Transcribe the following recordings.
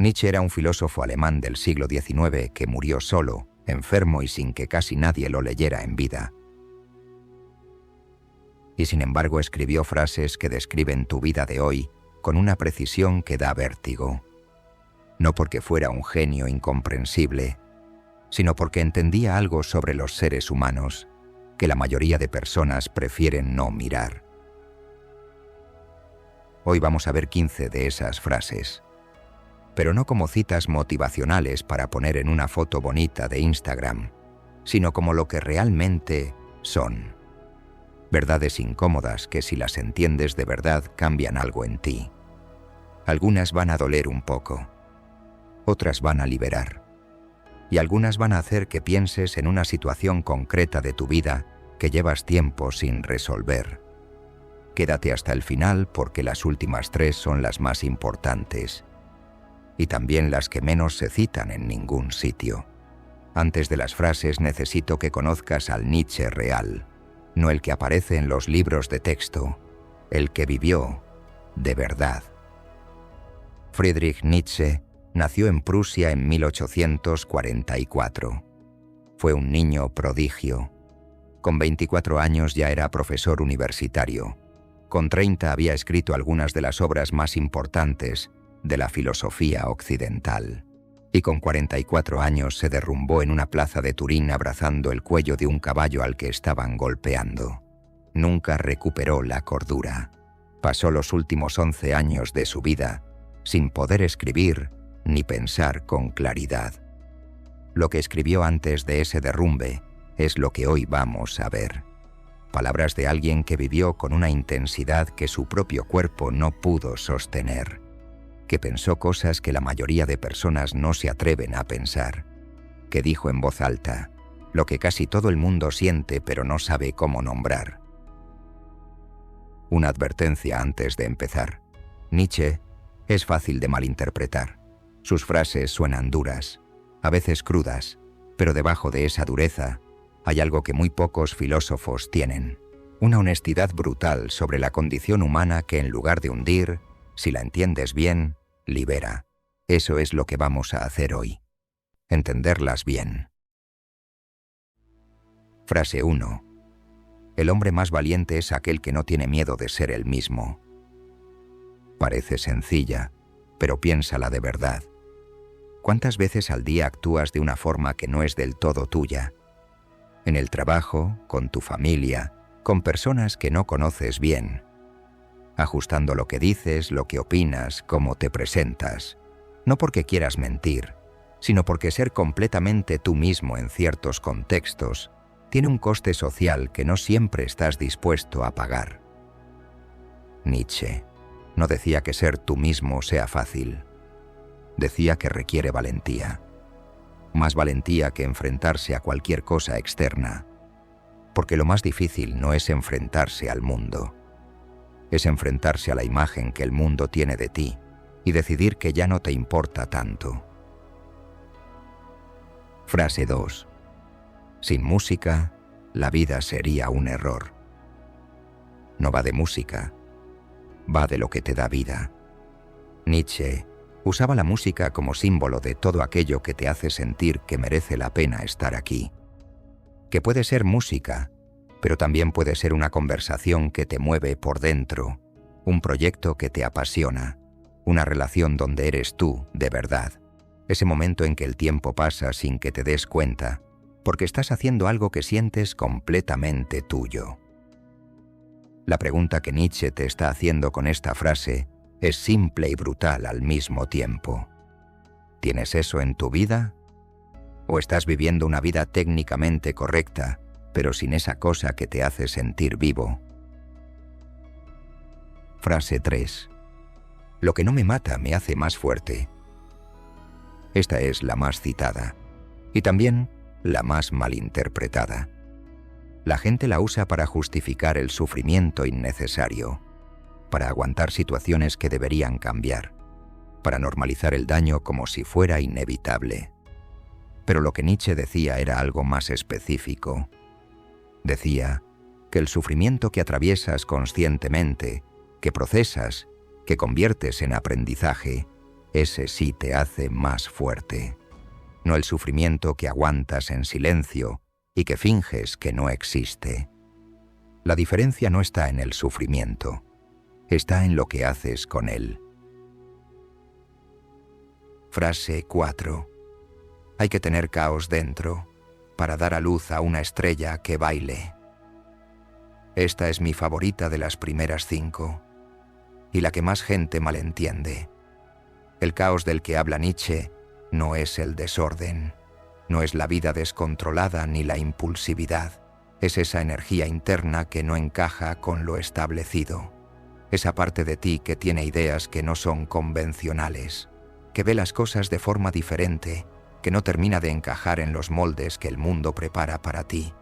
Nietzsche era un filósofo alemán del siglo XIX que murió solo, enfermo y sin que casi nadie lo leyera en vida. Y sin embargo escribió frases que describen tu vida de hoy con una precisión que da vértigo. No porque fuera un genio incomprensible, sino porque entendía algo sobre los seres humanos que la mayoría de personas prefieren no mirar. Hoy vamos a ver 15 de esas frases, pero no como citas motivacionales para poner en una foto bonita de Instagram, sino como lo que realmente son. Verdades incómodas que si las entiendes de verdad cambian algo en ti. Algunas van a doler un poco, otras van a liberar, y algunas van a hacer que pienses en una situación concreta de tu vida que llevas tiempo sin resolver. Quédate hasta el final porque las últimas 3 son las más importantes, y también las que menos se citan en ningún sitio. Antes de las frases necesito que conozcas al Nietzsche real, no el que aparece en los libros de texto, el que vivió de verdad. Friedrich Nietzsche nació en Prusia en 1844. Fue un niño prodigio. Con 24 años ya era profesor universitario. Con 30 había escrito algunas de las obras más importantes de la filosofía occidental. Y con 44 años se derrumbó en una plaza de Turín abrazando el cuello de un caballo al que estaban golpeando. Nunca recuperó la cordura. Pasó los últimos 11 años de su vida sin poder escribir ni pensar con claridad. Lo que escribió antes de ese derrumbe es lo que hoy vamos a ver. Palabras de alguien que vivió con una intensidad que su propio cuerpo no pudo sostener, que pensó cosas que la mayoría de personas no se atreven a pensar, que dijo en voz alta lo que casi todo el mundo siente pero no sabe cómo nombrar. Una advertencia antes de empezar. Nietzsche es fácil de malinterpretar. Sus frases suenan duras, a veces crudas, pero debajo de esa dureza hay algo que muy pocos filósofos tienen, una honestidad brutal sobre la condición humana que en lugar de hundir, si la entiendes bien, libera. Eso es lo que vamos a hacer hoy. Entenderlas bien. Frase 1. El hombre más valiente es aquel que no tiene miedo de ser el mismo. Parece sencilla, pero piénsala de verdad. ¿Cuántas veces al día actúas de una forma que no es del todo tuya? En el trabajo, con tu familia, con personas que no conoces bien, ajustando lo que dices, lo que opinas, cómo te presentas, no porque quieras mentir, sino porque ser completamente tú mismo en ciertos contextos tiene un coste social que no siempre estás dispuesto a pagar. Nietzsche no decía que ser tú mismo sea fácil, decía que requiere valentía. Más valentía que enfrentarse a cualquier cosa externa, porque lo más difícil no es enfrentarse al mundo, es enfrentarse a la imagen que el mundo tiene de ti y decidir que ya no te importa tanto. Frase 2. Sin música, la vida sería un error. No va de música, va de lo que te da vida. Nietzsche usaba la música como símbolo de todo aquello que te hace sentir que merece la pena estar aquí. Que puede ser música, pero también puede ser una conversación que te mueve por dentro, un proyecto que te apasiona, una relación donde eres tú de verdad, ese momento en que el tiempo pasa sin que te des cuenta, porque estás haciendo algo que sientes completamente tuyo. La pregunta que Nietzsche te está haciendo con esta frase es simple y brutal al mismo tiempo. ¿Tienes eso en tu vida? ¿O estás viviendo una vida técnicamente correcta, pero sin esa cosa que te hace sentir vivo? Frase 3. Lo que no me mata me hace más fuerte. Esta es la más citada, y también la más malinterpretada. La gente la usa para justificar el sufrimiento innecesario, para aguantar situaciones que deberían cambiar, para normalizar el daño como si fuera inevitable. Pero lo que Nietzsche decía era algo más específico. Decía que el sufrimiento que atraviesas conscientemente, que procesas, que conviertes en aprendizaje, Ese sí te hace más fuerte, no el sufrimiento que aguantas en silencio y que finges que no existe. La diferencia no está en el sufrimiento, está en lo que haces con él. Frase 4. Hay que tener caos dentro para dar a luz a una estrella que baile. Esta es mi favorita de las primeras 5 y la que más gente malentiende. El caos del que habla Nietzsche no es el desorden, no es la vida descontrolada ni la impulsividad. Es esa energía interna que no encaja con lo establecido. Esa parte de ti que tiene ideas que no son convencionales, que ve las cosas de forma diferente, que no termina de encajar en los moldes que el mundo prepara para ti.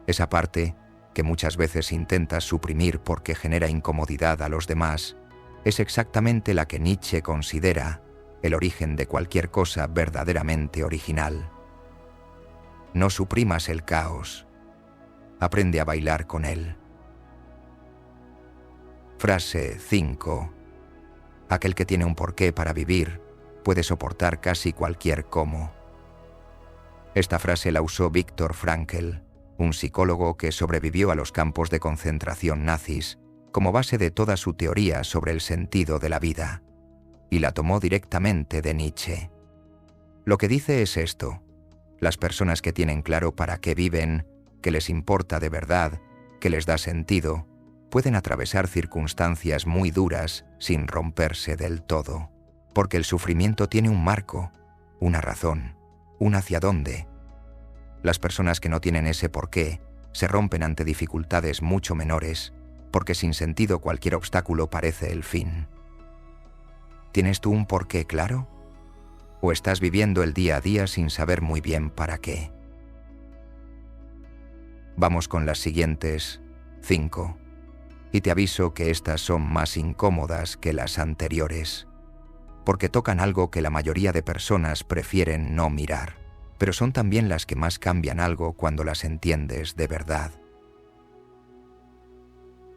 Esa parte que muchas veces intentas suprimir porque genera incomodidad a los demás, es exactamente la que Nietzsche considera el origen de cualquier cosa verdaderamente original. No suprimas el caos. Aprende a bailar con él. Frase 5. Aquel que tiene un porqué para vivir puede soportar casi cualquier cómo. Esta frase la usó Viktor Frankl, un psicólogo que sobrevivió a los campos de concentración nazis, como base de toda su teoría sobre el sentido de la vida, y la tomó directamente de Nietzsche. Lo que dice es esto: las personas que tienen claro para qué viven, que les importa de verdad, que les da sentido, pueden atravesar circunstancias muy duras sin romperse del todo, porque el sufrimiento tiene un marco, una razón, un hacia dónde. Las personas que no tienen ese porqué se rompen ante dificultades mucho menores, porque sin sentido cualquier obstáculo parece el fin. ¿Tienes tú un porqué claro? ¿O estás viviendo el día a día sin saber muy bien para qué? Vamos con las siguientes 5. Y te aviso que estas son más incómodas que las anteriores, porque tocan algo que la mayoría de personas prefieren no mirar, pero son también las que más cambian algo cuando las entiendes de verdad.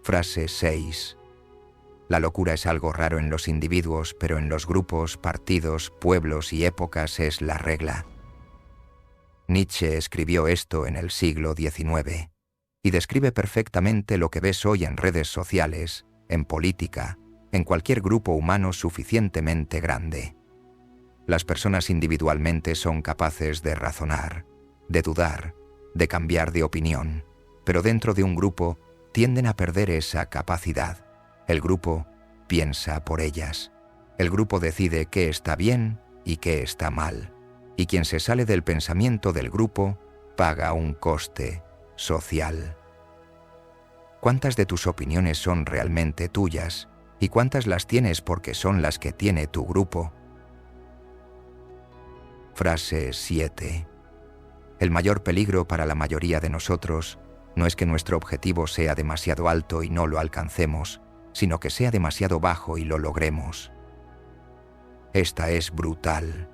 Frase 6. La locura es algo raro en los individuos, pero en los grupos, partidos, pueblos y épocas es la regla. Nietzsche escribió esto en el siglo XIX y describe perfectamente lo que ves hoy en redes sociales, en política, en cualquier grupo humano suficientemente grande. Las personas individualmente son capaces de razonar, de dudar, de cambiar de opinión, pero dentro de un grupo tienden a perder esa capacidad. El grupo piensa por ellas. El grupo decide qué está bien y qué está mal. Y quien se sale del pensamiento del grupo paga un coste social. ¿Cuántas de tus opiniones son realmente tuyas y cuántas las tienes porque son las que tiene tu grupo? Frase 7. El mayor peligro para la mayoría de nosotros no es que nuestro objetivo sea demasiado alto y no lo alcancemos, sino que sea demasiado bajo y lo logremos. Esta es brutal.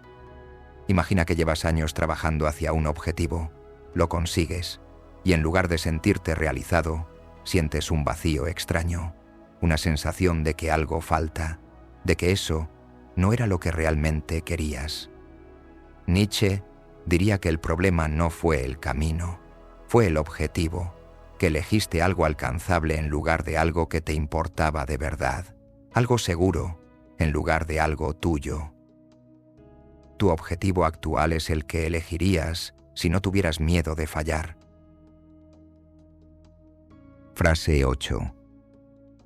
Imagina que llevas años trabajando hacia un objetivo, lo consigues, y en lugar de sentirte realizado, sientes un vacío extraño, una sensación de que algo falta, de que eso no era lo que realmente querías. Nietzsche diría que el problema no fue el camino, fue el objetivo, que elegiste algo alcanzable en lugar de algo que te importaba de verdad, algo seguro en lugar de algo tuyo. Tu objetivo actual es el que elegirías si no tuvieras miedo de fallar. Frase 8.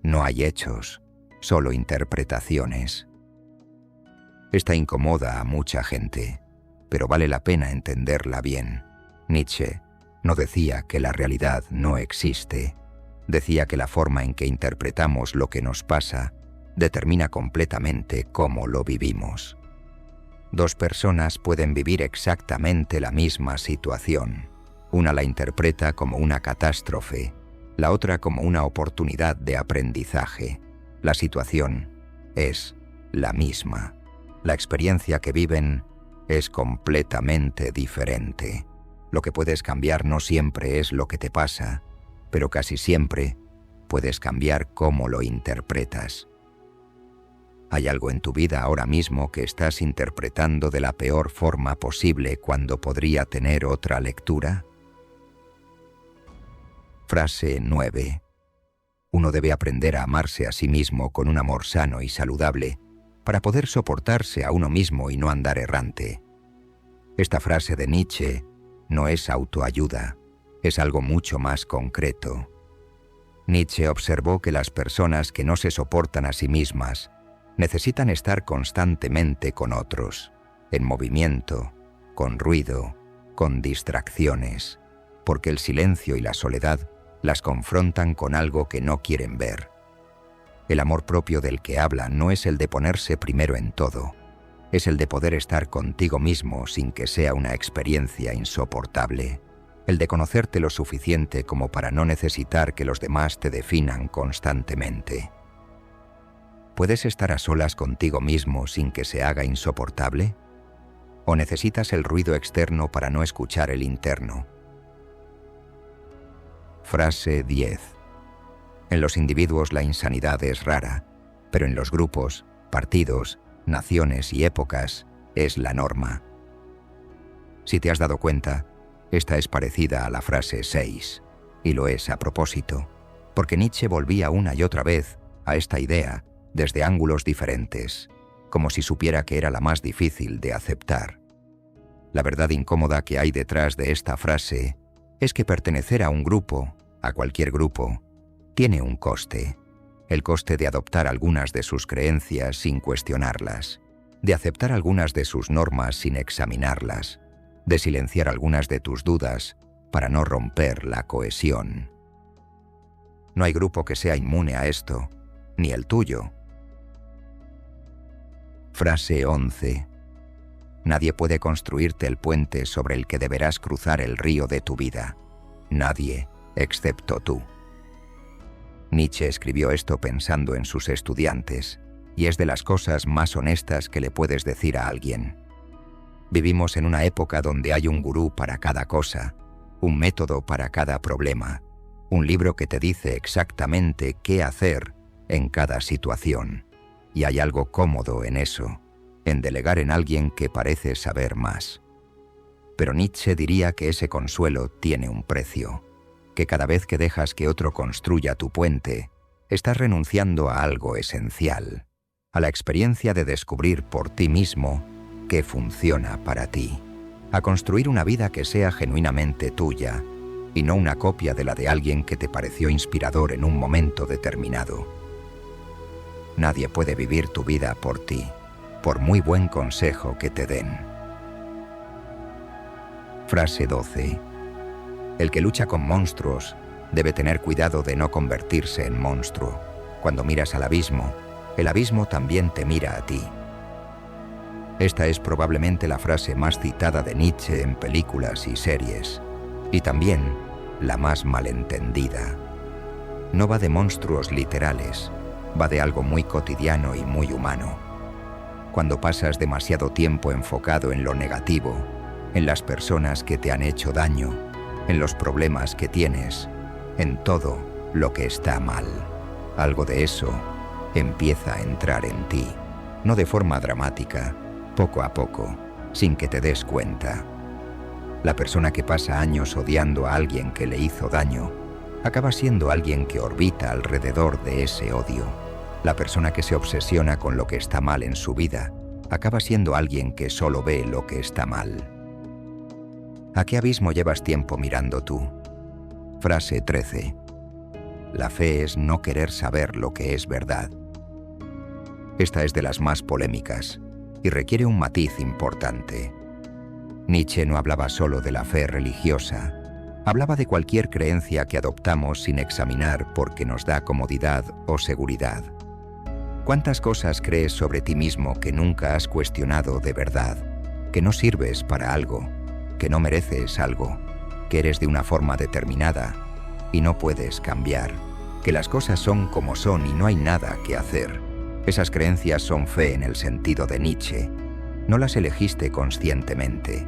No hay hechos, solo interpretaciones. Esta incomoda a mucha gente, pero vale la pena entenderla bien. Nietzsche no decía que la realidad no existe, decía que la forma en que interpretamos lo que nos pasa determina completamente cómo lo vivimos. Dos personas pueden vivir exactamente la misma situación. Una la interpreta como una catástrofe, la otra como una oportunidad de aprendizaje. La situación es la misma. La experiencia que viven es completamente diferente. Lo que puedes cambiar no siempre es lo que te pasa, pero casi siempre puedes cambiar cómo lo interpretas. ¿Hay algo en tu vida ahora mismo que estás interpretando de la peor forma posible cuando podría tener otra lectura? Frase 9. Uno debe aprender a amarse a sí mismo con un amor sano y saludable para poder soportarse a uno mismo y no andar errante. Esta frase de Nietzsche no es autoayuda, es algo mucho más concreto. Nietzsche observó que las personas que no se soportan a sí mismas necesitan estar constantemente con otros, en movimiento, con ruido, con distracciones, porque el silencio y la soledad las confrontan con algo que no quieren ver. El amor propio del que habla no es el de ponerse primero en todo, es el de poder estar contigo mismo sin que sea una experiencia insoportable, el de conocerte lo suficiente como para no necesitar que los demás te definan constantemente. ¿Puedes estar a solas contigo mismo sin que se haga insoportable? ¿O necesitas el ruido externo para no escuchar el interno? Frase 10. En los individuos la insanidad es rara, pero en los grupos, partidos, naciones y épocas es la norma. Si te has dado cuenta, esta es parecida a la frase 6, y lo es a propósito, porque Nietzsche volvía una y otra vez a esta idea desde ángulos diferentes, como si supiera que era la más difícil de aceptar. La verdad incómoda que hay detrás de esta frase es que pertenecer a un grupo, a cualquier grupo, tiene un coste, el coste de adoptar algunas de sus creencias sin cuestionarlas, de aceptar algunas de sus normas sin examinarlas, de silenciar algunas de tus dudas para no romper la cohesión. No hay grupo que sea inmune a esto, ni el tuyo. Frase 11. Nadie puede construirte el puente sobre el que deberás cruzar el río de tu vida. Nadie, excepto tú. Nietzsche escribió esto pensando en sus estudiantes, y es de las cosas más honestas que le puedes decir a alguien. Vivimos en una época donde hay un gurú para cada cosa, un método para cada problema, un libro que te dice exactamente qué hacer en cada situación. Y hay algo cómodo en eso, en delegar en alguien que parece saber más. Pero Nietzsche diría que ese consuelo tiene un precio, que cada vez que dejas que otro construya tu puente, estás renunciando a algo esencial, a la experiencia de descubrir por ti mismo qué funciona para ti, a construir una vida que sea genuinamente tuya y no una copia de la de alguien que te pareció inspirador en un momento determinado. Nadie puede vivir tu vida por ti, por muy buen consejo que te den. Frase 12. El que lucha con monstruos debe tener cuidado de no convertirse en monstruo. Cuando miras al abismo, el abismo también te mira a ti. Esta es probablemente la frase más citada de Nietzsche en películas y series, y también la más malentendida. No va de monstruos literales, va de algo muy cotidiano y muy humano. Cuando pasas demasiado tiempo enfocado en lo negativo, en las personas que te han hecho daño, en los problemas que tienes, en todo lo que está mal, algo de eso empieza a entrar en ti, no de forma dramática, poco a poco, sin que te des cuenta. La persona que pasa años odiando a alguien que le hizo daño, acaba siendo alguien que orbita alrededor de ese odio. La persona que se obsesiona con lo que está mal en su vida, acaba siendo alguien que solo ve lo que está mal. ¿A qué abismo llevas tiempo mirando tú? Frase 13. La fe es no querer saber lo que es verdad. Esta es de las más polémicas y requiere un matiz importante. Nietzsche no hablaba solo de la fe religiosa, hablaba de cualquier creencia que adoptamos sin examinar porque nos da comodidad o seguridad. ¿Cuántas cosas crees sobre ti mismo que nunca has cuestionado de verdad? Que no sirves para algo, que no mereces algo, que eres de una forma determinada y no puedes cambiar, que las cosas son como son y no hay nada que hacer. Esas creencias son fe en el sentido de Nietzsche. No las elegiste conscientemente.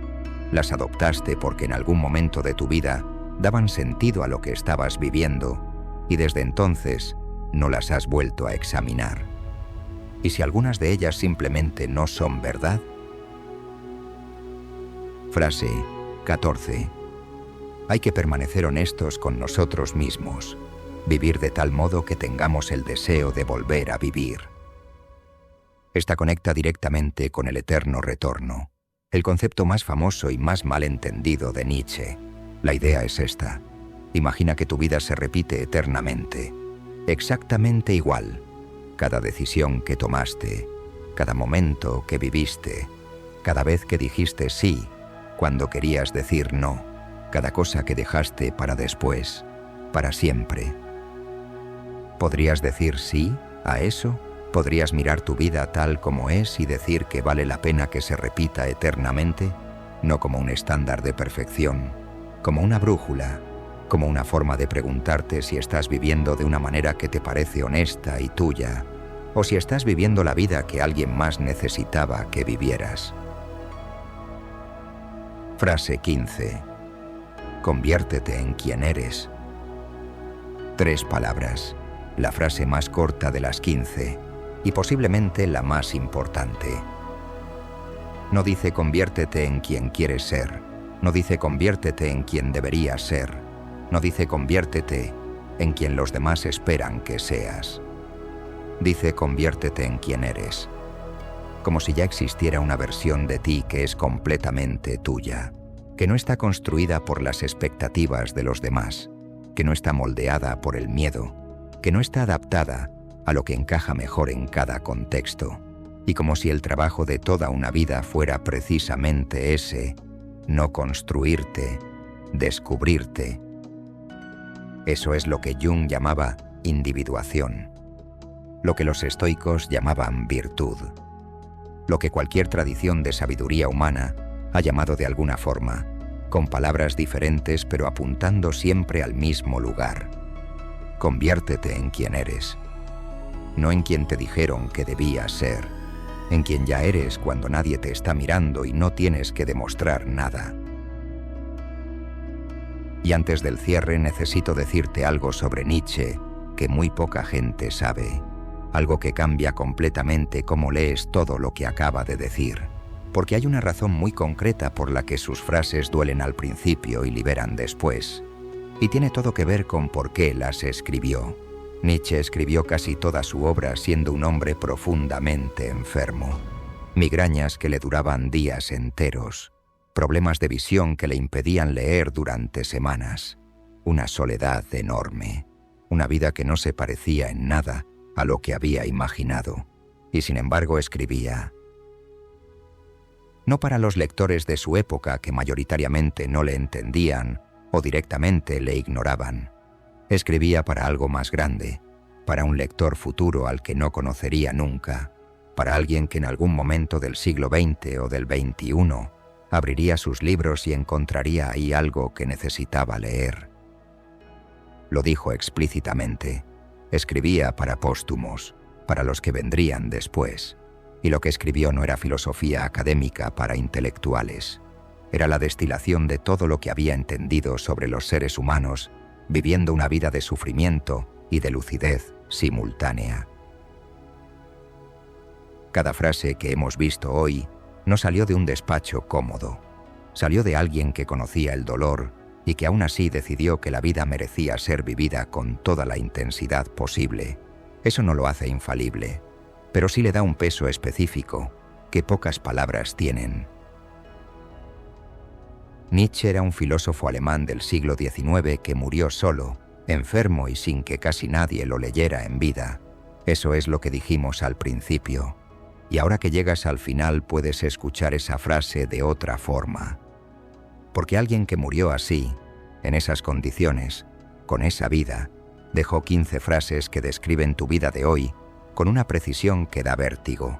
Las adoptaste porque en algún momento de tu vida daban sentido a lo que estabas viviendo y desde entonces no las has vuelto a examinar. ¿Y si algunas de ellas simplemente no son verdad? Frase 14. Hay que permanecer honestos con nosotros mismos, vivir de tal modo que tengamos el deseo de volver a vivir. Esta conecta directamente con el eterno retorno, el concepto más famoso y más mal entendido de Nietzsche. La idea es esta: imagina que tu vida se repite eternamente, exactamente igual. Cada decisión que tomaste, cada momento que viviste, cada vez que dijiste sí cuando querías decir no, cada cosa que dejaste para después, para siempre. ¿Podrías decir sí a eso? ¿Podrías mirar tu vida tal como es y decir que vale la pena que se repita eternamente? No como un estándar de perfección, como una brújula, como una forma de preguntarte si estás viviendo de una manera que te parece honesta y tuya, o si estás viviendo la vida que alguien más necesitaba que vivieras. Frase 15. Conviértete en quien eres. 3 palabras, la frase más corta de las 15 y posiblemente la más importante. No dice conviértete en quien quieres ser, no dice conviértete en quien deberías ser, no dice conviértete en quien los demás esperan que seas. Dice conviértete en quien eres, como si ya existiera una versión de ti que es completamente tuya, que no está construida por las expectativas de los demás, que no está moldeada por el miedo, que no está adaptada a lo que encaja mejor en cada contexto, y como si el trabajo de toda una vida fuera precisamente ese: no construirte, descubrirte. Eso es lo que Jung llamaba individuación, lo que los estoicos llamaban virtud, lo que cualquier tradición de sabiduría humana ha llamado de alguna forma, con palabras diferentes pero apuntando siempre al mismo lugar. Conviértete en quien eres, no en quien te dijeron que debías ser, en quien ya eres cuando nadie te está mirando y no tienes que demostrar nada. Y antes del cierre necesito decirte algo sobre Nietzsche que muy poca gente sabe, algo que cambia completamente cómo lees todo lo que acaba de decir, porque hay una razón muy concreta por la que sus frases duelen al principio y liberan después, y tiene todo que ver con por qué las escribió. Nietzsche escribió casi toda su obra siendo un hombre profundamente enfermo, migrañas que le duraban días enteros, problemas de visión que le impedían leer durante semanas, una soledad enorme, una vida que no se parecía en nada a lo que había imaginado, y sin embargo escribía. No para los lectores de su época que mayoritariamente no le entendían o directamente le ignoraban. Escribía para algo más grande, para un lector futuro al que no conocería nunca, para alguien que en algún momento del siglo XX o del XXI abriría sus libros y encontraría ahí algo que necesitaba leer. Lo dijo explícitamente. Escribía para póstumos, para los que vendrían después, y lo que escribió no era filosofía académica para intelectuales. Era la destilación de todo lo que había entendido sobre los seres humanos, viviendo una vida de sufrimiento y de lucidez simultánea. Cada frase que hemos visto hoy no salió de un despacho cómodo, salió de alguien que conocía el dolor y que aún así decidió que la vida merecía ser vivida con toda la intensidad posible. Eso no lo hace infalible, pero sí le da un peso específico que pocas palabras tienen. Nietzsche era un filósofo alemán del siglo XIX que murió solo, enfermo y sin que casi nadie lo leyera en vida. Eso es lo que dijimos al principio. Y ahora que llegas al final puedes escuchar esa frase de otra forma. Porque alguien que murió así, en esas condiciones, con esa vida, dejó 15 frases que describen tu vida de hoy con una precisión que da vértigo.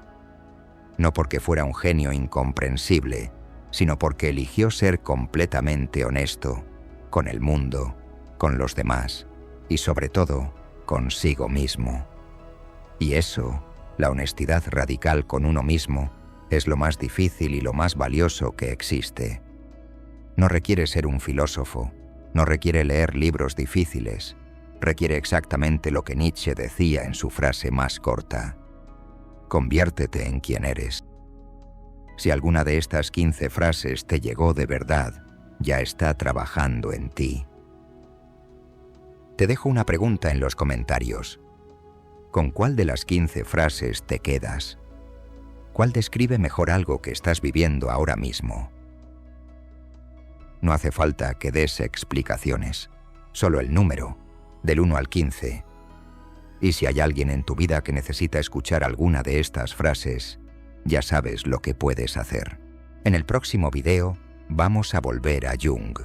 No porque fuera un genio incomprensible, sino porque eligió ser completamente honesto, con el mundo, con los demás y sobre todo, consigo mismo. Y eso, la honestidad radical con uno mismo, es lo más difícil y lo más valioso que existe. No requiere ser un filósofo, no requiere leer libros difíciles, requiere exactamente lo que Nietzsche decía en su frase más corta. Conviértete en quien eres. Si alguna de estas 15 frases te llegó de verdad, ya está trabajando en ti. Te dejo una pregunta en los comentarios. ¿Con cuál de las 15 frases te quedas? ¿Cuál describe mejor algo que estás viviendo ahora mismo? No hace falta que des explicaciones, solo el número, del 1 al 15. Y si hay alguien en tu vida que necesita escuchar alguna de estas frases, ya sabes lo que puedes hacer. En el próximo video vamos a volver a Jung,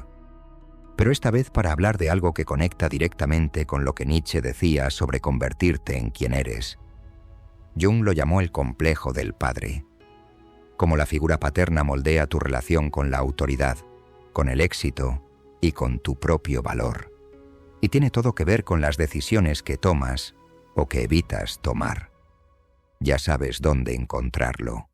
pero esta vez para hablar de algo que conecta directamente con lo que Nietzsche decía sobre convertirte en quien eres. Jung lo llamó el complejo del padre. Cómo la figura paterna moldea tu relación con la autoridad, con el éxito y con tu propio valor. Y tiene todo que ver con las decisiones que tomas o que evitas tomar. Ya sabes dónde encontrarlo.